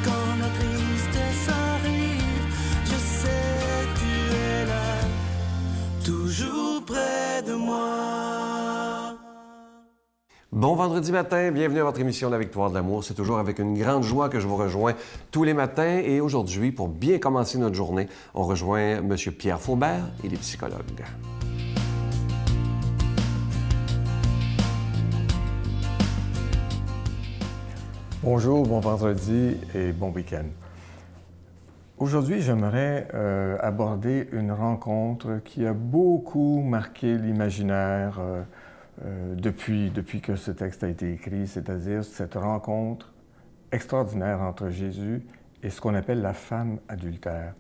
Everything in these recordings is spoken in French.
Quand la tristesse arrive, je sais tu es là, toujours près de moi. Bon vendredi matin, bienvenue à votre émission La Victoire de l'amour. C'est toujours avec une grande joie que je vous rejoins tous les matins. Et aujourd'hui, pour bien commencer notre journée, on rejoint M. Pierre Faubert, il est psychologue. Bonjour, bon vendredi et bon week-end. Aujourd'hui, j'aimerais aborder une rencontre qui a beaucoup marqué l'imaginaire depuis que ce texte a été écrit, c'est-à-dire cette rencontre extraordinaire entre Jésus et ce qu'on appelle la femme adultère.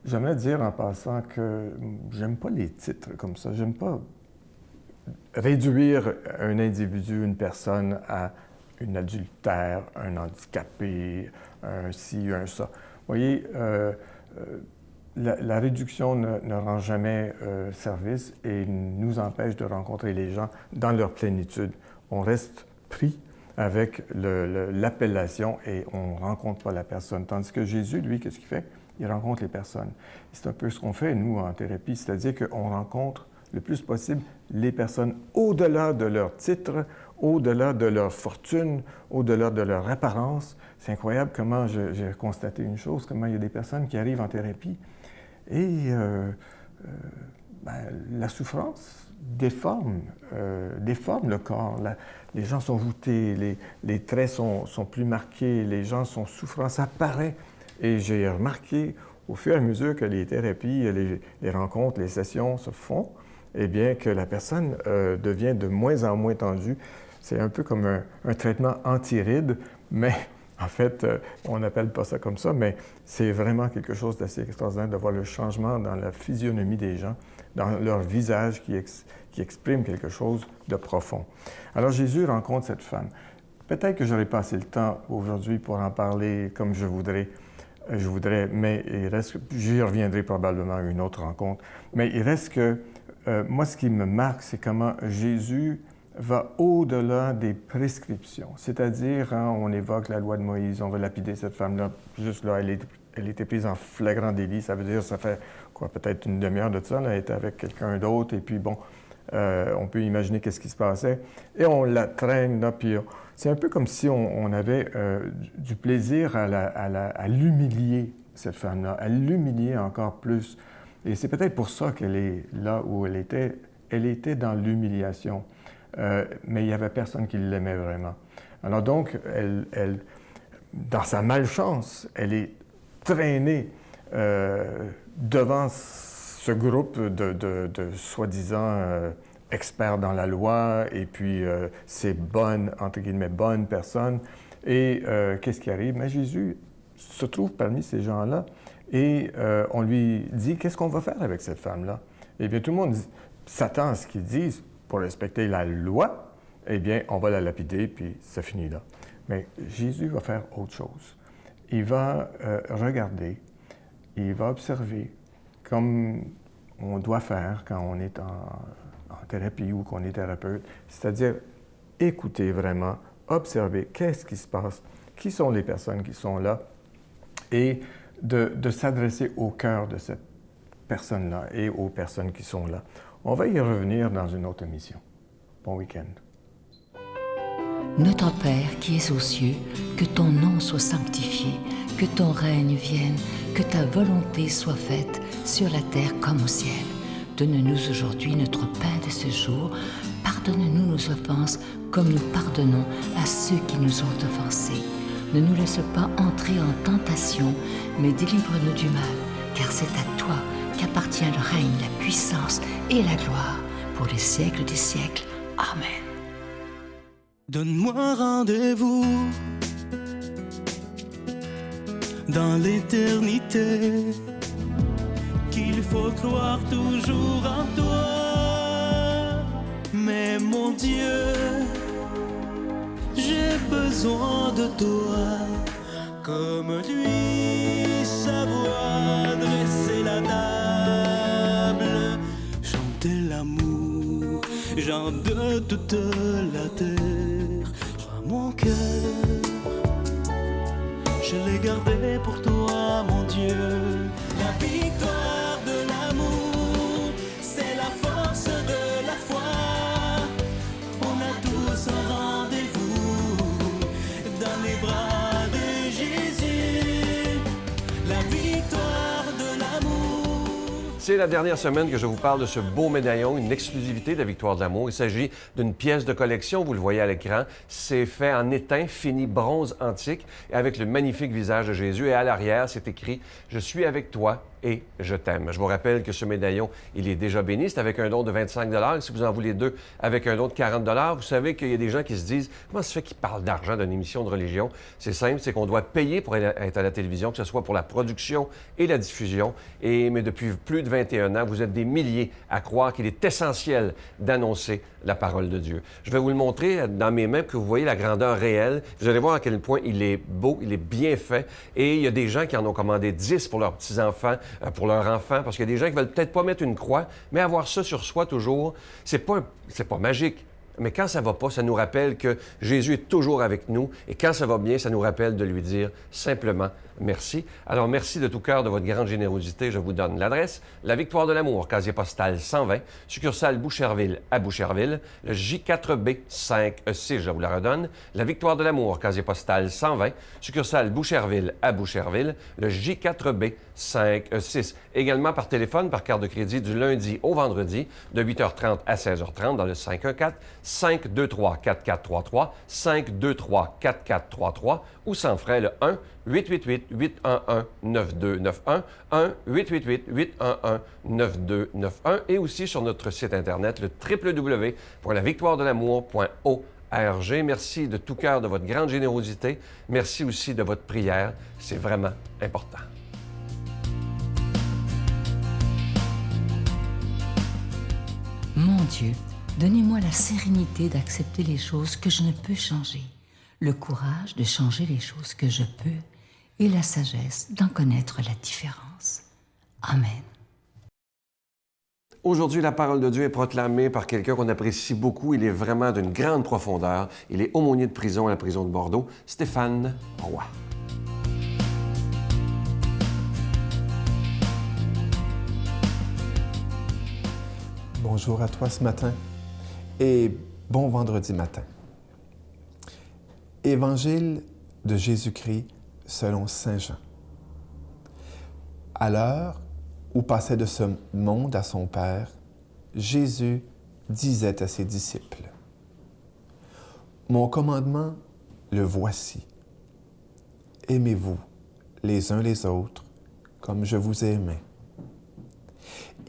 J'aimerais dire en passant que j'aime pas les titres comme ça. J'aime pas réduire un individu, une personne à une adultère, un handicapé, un ci, un ça. Vous voyez, la réduction ne rend jamais service et nous empêche de rencontrer les gens dans leur plénitude. On reste pris avec l'appellation et on ne rencontre pas la personne. Tandis que Jésus, lui, qu'est-ce qu'il fait? Il rencontre les personnes. C'est un peu ce qu'on fait, nous, en thérapie, c'est-à-dire qu'on rencontre le plus possible les personnes au-delà de leur titre, au-delà de leur fortune, au-delà de leur apparence. C'est incroyable comment j'ai constaté une chose, comment il y a des personnes qui arrivent en thérapie et la souffrance déforme le corps. Les gens sont voûtés, les traits sont plus marqués, les gens sont souffrants, ça paraît. Et j'ai remarqué, au fur et à mesure que les thérapies, les rencontres, les sessions se font, eh bien, que la personne devient de moins en moins tendue. C'est un peu comme un traitement anti-rides, mais en fait, on n'appelle pas ça comme ça, mais c'est vraiment quelque chose d'assez extraordinaire de voir le changement dans la physionomie des gens, dans leur visage qui exprime quelque chose de profond. Alors Jésus rencontre cette femme. Peut-être que je n'aurai pas assez le temps aujourd'hui pour en parler comme je voudrais, mais il reste, j'y reviendrai probablement à une autre rencontre, mais il reste que moi, ce qui me marque, c'est comment Jésus va au-delà des prescriptions. C'est-à-dire, on évoque la loi de Moïse, on va lapider cette femme-là. Juste là, elle était prise en flagrant délit. Ça veut dire, ça fait quoi, peut-être une demi-heure de ça. Elle était avec quelqu'un d'autre, et puis bon, on peut imaginer qu'est-ce qui se passait. Et on la traîne là, puis c'est un peu comme si on avait du plaisir à l'humilier, cette femme-là, à l'humilier encore plus. Et c'est peut-être pour ça qu'elle est là où elle était. Elle était dans l'humiliation, mais il n'y avait personne qui l'aimait vraiment. Alors donc, elle, dans sa malchance, elle est traînée devant ce groupe de soi-disant experts dans la loi, et puis ces bonnes, entre guillemets, bonnes personnes. Et qu'est-ce qui arrive? Mais Jésus se trouve parmi ces gens-là. Et on lui dit, qu'est-ce qu'on va faire avec cette femme-là? Eh bien, tout le monde s'attend à ce qu'ils disent, pour respecter la loi, eh bien, on va la lapider, puis ça finit là. Mais Jésus va faire autre chose. Il va regarder, il va observer, comme on doit faire quand on est en thérapie ou qu'on est thérapeute, c'est-à-dire écouter vraiment, observer qu'est-ce qui se passe, qui sont les personnes qui sont là, et de s'adresser au cœur de cette personne-là et aux personnes qui sont là. On va y revenir dans une autre émission. Bon week-end. Notre Père qui es aux cieux, que ton nom soit sanctifié, que ton règne vienne, que ta volonté soit faite sur la terre comme au ciel. Donne-nous aujourd'hui notre pain de ce jour. Pardonne-nous nos offenses comme nous pardonnons à ceux qui nous ont offensés. Ne nous laisse pas entrer en tentation, mais délivre-nous du mal, car c'est à toi qu'appartient le règne, la puissance et la gloire, pour les siècles des siècles. Amen. Donne-moi rendez-vous dans l'éternité, qu'il faut croire toujours en toi. Mais mon Dieu, j'ai besoin de toi, comme lui savoir dresser la table, chanter l'amour, gens de toute la terre. Mon cœur, je l'ai gardé pour toi, mon Dieu. La victoire de l'amour, c'est la force de la foi. On a tous un rendez-vous dans les bras de Jésus. La victoire de l'amour. C'est la dernière semaine que je vous parle de ce beau médaillon, une exclusivité de la Victoire de l'amour. Il s'agit d'une pièce de collection, vous le voyez à l'écran. C'est fait en étain, fini bronze antique, et avec le magnifique visage de Jésus. Et à l'arrière, c'est écrit « Je suis avec toi et je t'aime ». Je vous rappelle que ce médaillon, il est déjà béni. C'est avec un don de 25 $. Si vous en voulez deux, avec un don de 40 $. Vous savez qu'il y a des gens qui se disent « Comment ça se fait qu'ils parlent d'argent d'une émission de religion? » C'est simple, c'est qu'on doit payer pour être à la télévision, que ce soit pour la production et la diffusion. Mais depuis plus de 21 ans, vous êtes des milliers à croire qu'il est essentiel d'annoncer la parole de Dieu. Je vais vous le montrer dans mes mains pour que vous voyez la grandeur réelle. Vous allez voir à quel point il est beau, il est bien fait. Et il y a des gens qui en ont commandé 10 pour leurs petits-enfants, pour leurs enfants, parce qu'il y a des gens qui veulent peut-être pas mettre une croix, mais avoir ça sur soi toujours, c'est pas magique. Mais quand ça va pas, ça nous rappelle que Jésus est toujours avec nous. Et quand ça va bien, ça nous rappelle de lui dire simplement merci. Alors, merci de tout cœur de votre grande générosité. Je vous donne l'adresse. La Victoire de l'amour, casier postal 120, succursale Boucherville à Boucherville, le J4B 5E6, je vous la redonne. La Victoire de l'amour, casier postal 120, succursale Boucherville à Boucherville, le J4B 5E6. Également par téléphone, par carte de crédit du lundi au vendredi, de 8h30 à 16h30 dans le 514-523-4433, 523-4433 ou sans frais le 1-888-811-9291, 1-888-811-9291 et aussi sur notre site Internet, le www.lavictoiredelamour.org. Merci de tout cœur de votre grande générosité. Merci aussi de votre prière. C'est vraiment important. Mon Dieu, donnez-moi la sérénité d'accepter les choses que je ne peux changer, le courage de changer les choses que je peux et la sagesse d'en connaître la différence. Amen. Aujourd'hui, la parole de Dieu est proclamée par quelqu'un qu'on apprécie beaucoup. Il est vraiment d'une grande profondeur. Il est aumônier de prison à la prison de Bordeaux, Stéphane Roy. Bonjour à toi ce matin et bon vendredi matin. Évangile de Jésus-Christ selon Saint Jean. À l'heure où passait de ce monde à son Père, Jésus disait à ses disciples, « Mon commandement, le voici. Aimez-vous les uns les autres comme je vous ai aimés.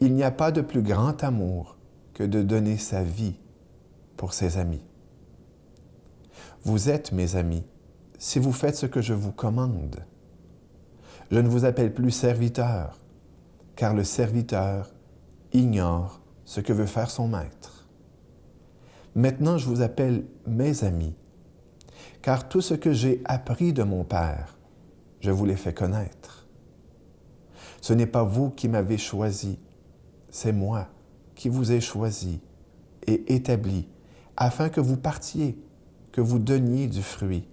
Il n'y a pas de plus grand amour que de donner sa vie pour ses amis. Vous êtes mes amis si vous faites ce que je vous commande. Je ne vous appelle plus serviteur, car le serviteur ignore ce que veut faire son maître. Maintenant, je vous appelle mes amis, car tout ce que j'ai appris de mon Père, je vous l'ai fait connaître. Ce n'est pas vous qui m'avez choisi, c'est moi qui vous ai choisi et établi, afin que vous partiez, que vous donniez du fruit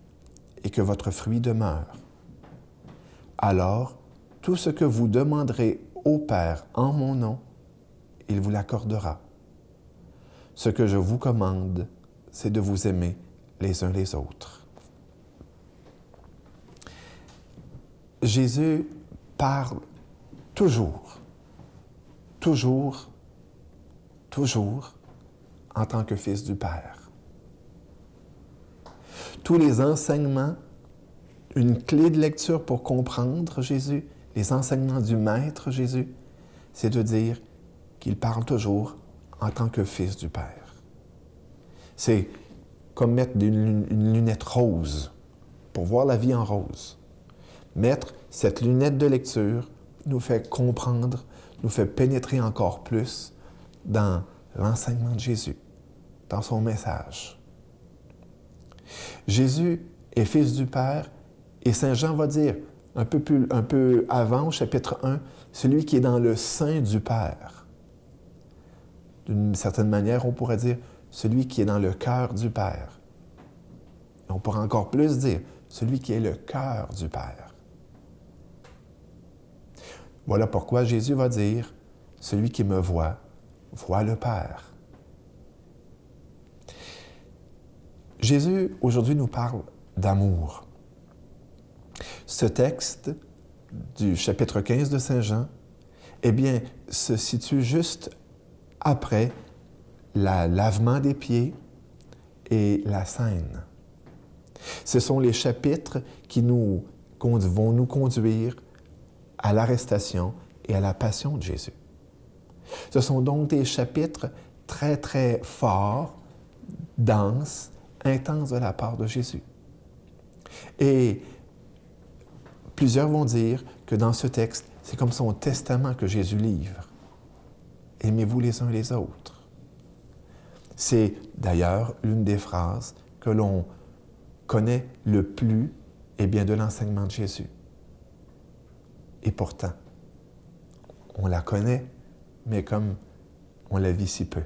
et que votre fruit demeure. Alors, tout ce que vous demanderez au Père en mon nom, il vous l'accordera. Ce que je vous commande, c'est de vous aimer les uns les autres. » Jésus parle toujours en tant que Fils du Père. Tous les enseignements, une clé de lecture pour comprendre Jésus, les enseignements du Maître Jésus, c'est de dire qu'il parle toujours en tant que Fils du Père. C'est comme mettre une lunette rose pour voir la vie en rose. Mettre cette lunette de lecture nous fait comprendre, nous fait pénétrer encore plus dans l'enseignement de Jésus, dans son message. Jésus est Fils du Père et Saint Jean va dire un peu avant, au chapitre 1, celui qui est dans le sein du Père. D'une certaine manière, on pourrait dire celui qui est dans le cœur du Père. On pourrait encore plus dire celui qui est le cœur du Père. Voilà pourquoi Jésus va dire, « Celui qui me voit, voit le Père. » Jésus, aujourd'hui, nous parle d'amour. Ce texte du chapitre 15 de Saint Jean, eh bien, se situe juste après le lavement des pieds et la scène. Ce sont les chapitres qui vont nous conduire à l'arrestation et à la passion de Jésus. Ce sont donc des chapitres très, très forts, denses, intenses de la part de Jésus. Et plusieurs vont dire que dans ce texte, c'est comme son testament que Jésus livre. Aimez-vous les uns les autres. C'est d'ailleurs l'une des phrases que l'on connaît le plus de l'enseignement de Jésus. Et pourtant, on la connaît, mais comme on la vit si peu.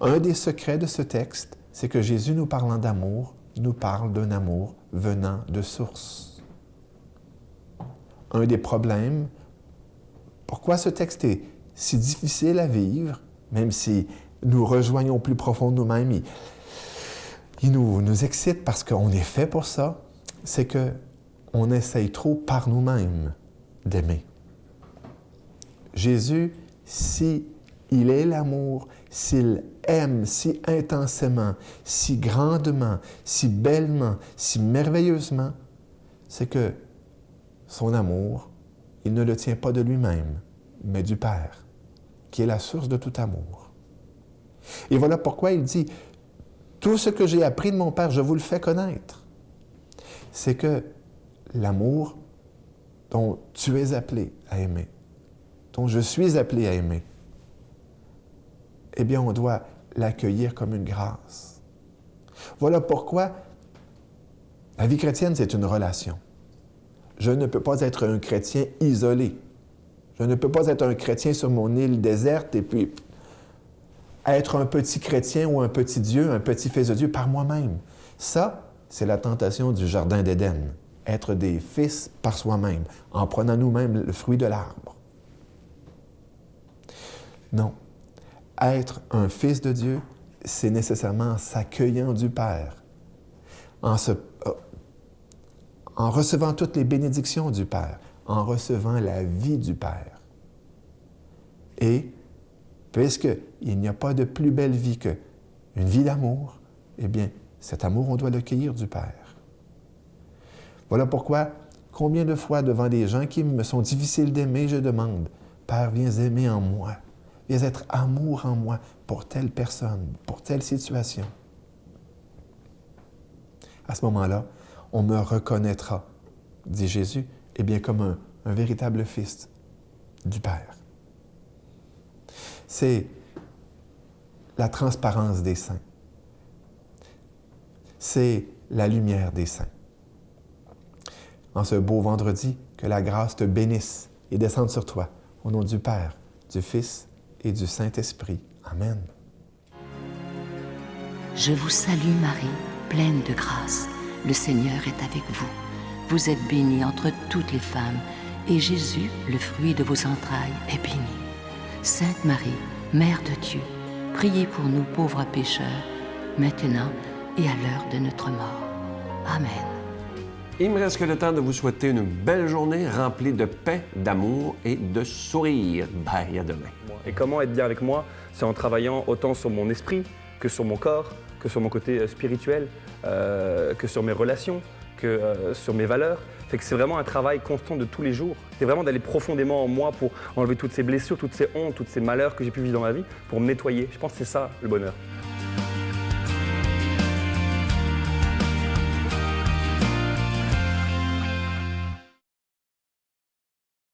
Un des secrets de ce texte, c'est que Jésus, nous parlant d'amour, nous parle d'un amour venant de source. Un des problèmes, pourquoi ce texte est si difficile à vivre, même si nous rejoignons au plus profond de nous-mêmes, il nous excite parce qu'on est fait pour ça, c'est qu'on essaye trop par nous-mêmes d'aimer. Jésus, s'il est l'amour, s'il aime si intensément, si grandement, si bellement, si merveilleusement, c'est que son amour, il ne le tient pas de lui-même, mais du Père, qui est la source de tout amour. Et voilà pourquoi il dit, « Tout ce que j'ai appris de mon Père, je vous le fais connaître. » C'est que l'amour dont tu es appelé à aimer, dont je suis appelé à aimer, eh bien, on doit l'accueillir comme une grâce. Voilà pourquoi la vie chrétienne, c'est une relation. Je ne peux pas être un chrétien isolé. Je ne peux pas être un chrétien sur mon île déserte et puis être un petit chrétien ou un petit Dieu, un petit fils de Dieu par moi-même. Ça, c'est la tentation du Jardin d'Éden. Être des fils par soi-même, en prenant nous-mêmes le fruit de l'arbre. Non. Être un fils de Dieu, c'est nécessairement en s'accueillant du Père, en recevant toutes les bénédictions du Père, en recevant la vie du Père. Et, puisqu'il n'y a pas de plus belle vie qu'une vie d'amour, eh bien, cet amour, on doit l'accueillir du Père. Voilà pourquoi, combien de fois devant des gens qui me sont difficiles d'aimer, je demande, « Père, viens aimer en moi. Viens être amour en moi pour telle personne, pour telle situation. » À ce moment-là, on me reconnaîtra, dit Jésus, eh bien comme un véritable fils du Père. C'est la transparence des saints. C'est la lumière des saints. En ce beau vendredi, que la grâce te bénisse et descende sur toi, au nom du Père, du Fils et du Saint-Esprit. Amen. Je vous salue Marie, pleine de grâce. Le Seigneur est avec vous. Vous êtes bénie entre toutes les femmes, et Jésus, le fruit de vos entrailles, est béni. Sainte Marie, Mère de Dieu, priez pour nous pauvres pécheurs, maintenant et à l'heure de notre mort. Amen. Il me reste que le temps de vous souhaiter une belle journée remplie de paix, d'amour et de sourire. Bye, à demain. Et comment être bien avec moi? C'est en travaillant autant sur mon esprit que sur mon corps, que sur mon côté spirituel, que sur mes relations, que sur mes valeurs. Fait que c'est vraiment un travail constant de tous les jours. C'est vraiment d'aller profondément en moi pour enlever toutes ces blessures, toutes ces hontes, tous ces malheurs que j'ai pu vivre dans ma vie, pour me nettoyer. Je pense que c'est ça le bonheur.